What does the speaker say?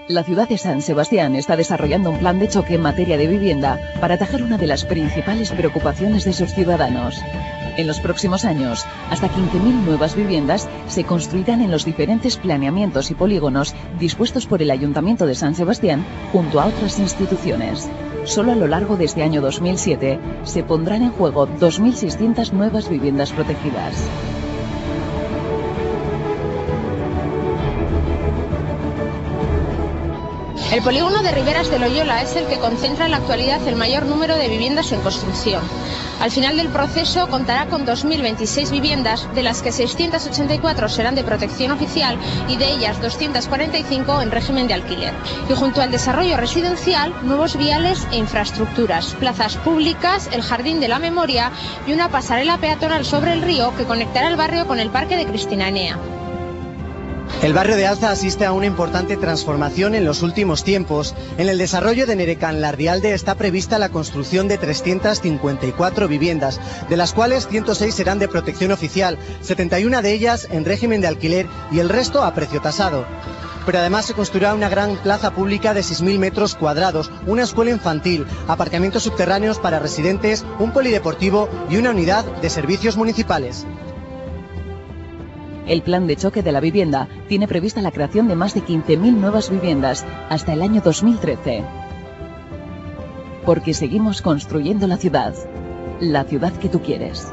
La ciudad de San Sebastián está desarrollando un plan de choque en materia de vivienda para atajar una de las principales preocupaciones de sus ciudadanos. En los próximos años, hasta 15.000 nuevas viviendas se construirán en los diferentes planeamientos y polígonos dispuestos por el Ayuntamiento de San Sebastián junto a otras instituciones. Solo a lo largo de este año 2007 se pondrán en juego 2.600 nuevas viviendas protegidas. El polígono de Riberas de Loyola es el que concentra en la actualidad el mayor número de viviendas en construcción. Al final del proceso contará con 2.026 viviendas, de las que 684 serán de protección oficial y de ellas 245 en régimen de alquiler. Y junto al desarrollo residencial, nuevos viales e infraestructuras, plazas públicas, el Jardín de la Memoria y una pasarela peatonal sobre el río que conectará el barrio con el Parque de Cristina Enea. El barrio de Alza asiste a una importante transformación en los últimos tiempos. En el desarrollo de Nerekan Lardialde está prevista la construcción de 354 viviendas, de las cuales 106 serán de protección oficial, 71 de ellas en régimen de alquiler y el resto a precio tasado. Pero además se construirá una gran plaza pública de 6.000 metros cuadrados, una escuela infantil, aparcamientos subterráneos para residentes, un polideportivo y una unidad de servicios municipales. El plan de choque de la vivienda tiene prevista la creación de más de 15.000 nuevas viviendas hasta el año 2013. Porque seguimos construyendo la ciudad que tú quieres.